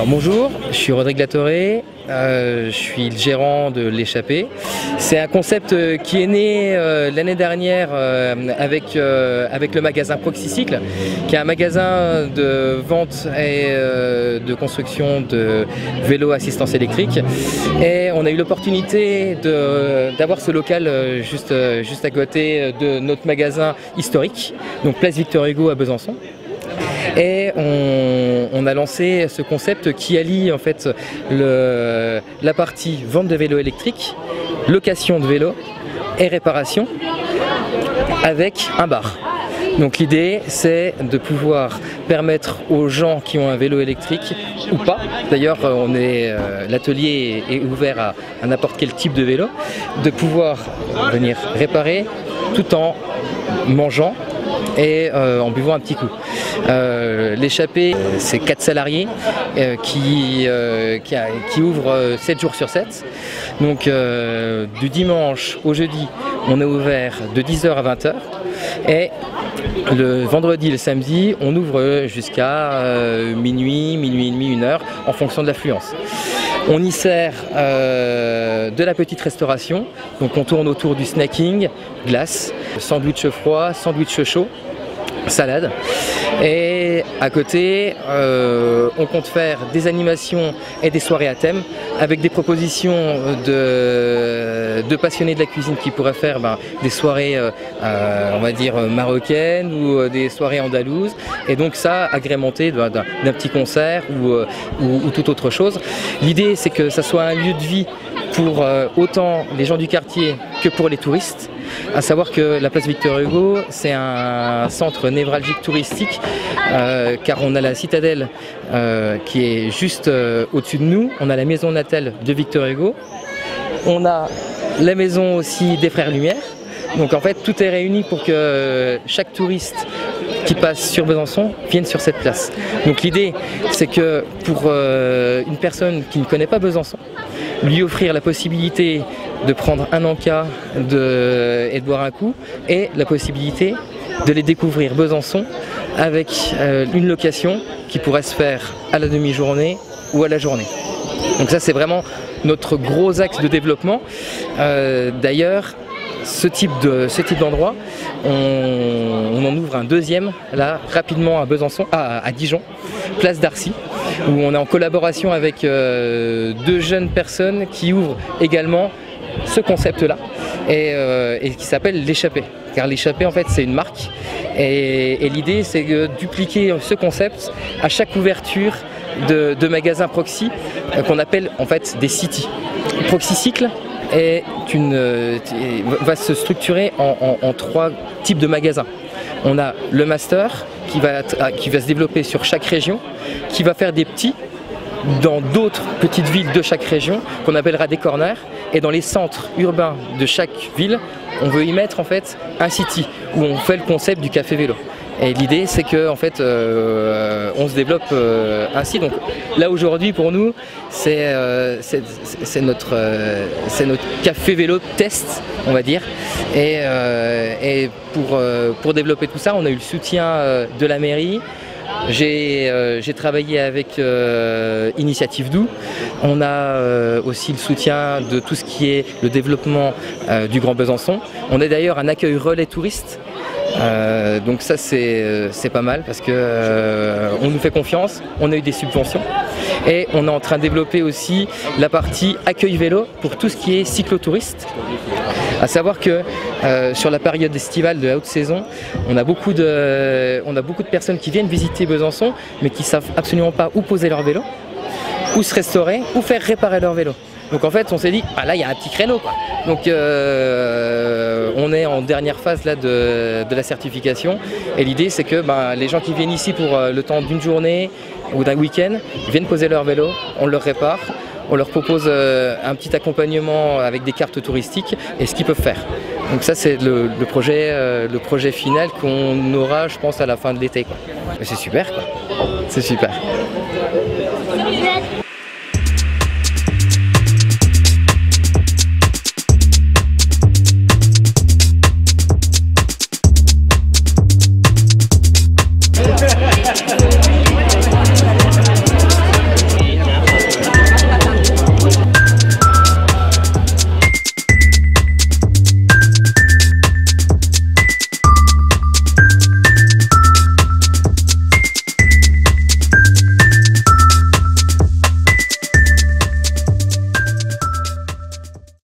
Bonjour, je suis Rodrigue Latoré, je suis le gérant de l'échappée. C'est un concept qui est né l'année dernière avec le magasin Proxycycle, qui est un magasin de vente et de construction de vélos assistance électrique. Et on a eu l'opportunité d'avoir ce local juste à côté de notre magasin historique, donc Place Victor Hugo à Besançon. Et on a lancé ce concept qui allie en fait la partie vente de vélos électriques, location de vélos et réparation avec un bar. Donc l'idée c'est de pouvoir permettre aux gens qui ont un vélo électrique ou pas, d'ailleurs l'atelier est ouvert à n'importe quel type de vélo, de pouvoir venir réparer tout en mangeant et en buvant un petit coup. L'échappée, c'est 4 salariés qui ouvrent 7 jours sur 7. Donc du dimanche au jeudi, on est ouvert de 10h à 20h. Et le vendredi et le samedi, on ouvre jusqu'à minuit, minuit et demi, 1h, en fonction de l'affluence. On y sert de la petite restauration, donc on tourne autour du snacking, glace, sandwich froid, sandwich chaud, salade. Et à côté, on compte faire des animations et des soirées à thème avec des propositions de passionnés de la cuisine qui pourraient faire des soirées, on va dire, marocaines ou des soirées andalouses. Et donc ça, agrémenté d'un petit concert ou toute autre chose. L'idée, c'est que ça soit un lieu de vie pour autant les gens du quartier que pour les touristes. À savoir que la place Victor Hugo, c'est un centre névralgique touristique car on a la citadelle qui est juste au-dessus de nous, on a la maison natale de Victor Hugo, on a la maison aussi des Frères Lumière. Donc en fait tout est réuni pour que chaque touriste qui passe sur Besançon vienne sur cette place. Donc l'idée c'est que pour une personne qui ne connaît pas Besançon, lui offrir la possibilité de prendre un encas et de boire un coup, et la possibilité de les découvrir Besançon avec une location qui pourrait se faire à la demi-journée ou à la journée. Donc ça c'est vraiment notre gros axe de développement. D'ailleurs, ce type d'endroit, on en ouvre un deuxième là rapidement à Besançon, à Dijon, place d'Arcy, où on est en collaboration avec 2 jeunes personnes qui ouvrent également ce concept-là et qui s'appelle l'échappée. Car l'échappée en fait c'est une marque et l'idée c'est de dupliquer ce concept à chaque ouverture de magasins Proxy qu'on appelle en fait des cities. Proxycycle va se structurer en 3 types de magasins. On a le master qui va se développer sur chaque région, qui va faire des petits dans d'autres petites villes de chaque région qu'on appellera des corners, et dans les centres urbains de chaque ville on veut y mettre en fait un city où on fait le concept du café vélo. Et l'idée c'est que en fait on se développe ainsi. Donc là aujourd'hui pour nous c'est notre café vélo test on va dire. Et pour développer tout ça on a eu le soutien de la mairie. J'ai travaillé avec Initiative Doux. On a aussi le soutien de tout ce qui est le développement du Grand Besançon. On est d'ailleurs un accueil relais touriste. Donc ça c'est pas mal parce que on nous fait confiance, on a eu des subventions et on est en train de développer aussi la partie accueil vélo pour tout ce qui est cyclotouriste. À savoir que sur la période estivale de la haute saison, on a beaucoup de personnes qui viennent visiter Besançon mais qui savent absolument pas où poser leur vélo, où se restaurer, où faire réparer leur vélo. Donc en fait on s'est dit, là il y a un petit créneau quoi. Donc on est en dernière phase là, de la certification et l'idée c'est que les gens qui viennent ici pour le temps d'une journée ou d'un week-end, ils viennent poser leur vélo, on leur répare, on leur propose un petit accompagnement avec des cartes touristiques et ce qu'ils peuvent faire. Donc ça c'est le projet final qu'on aura je pense à la fin de l'été. C'est super quoi, c'est super.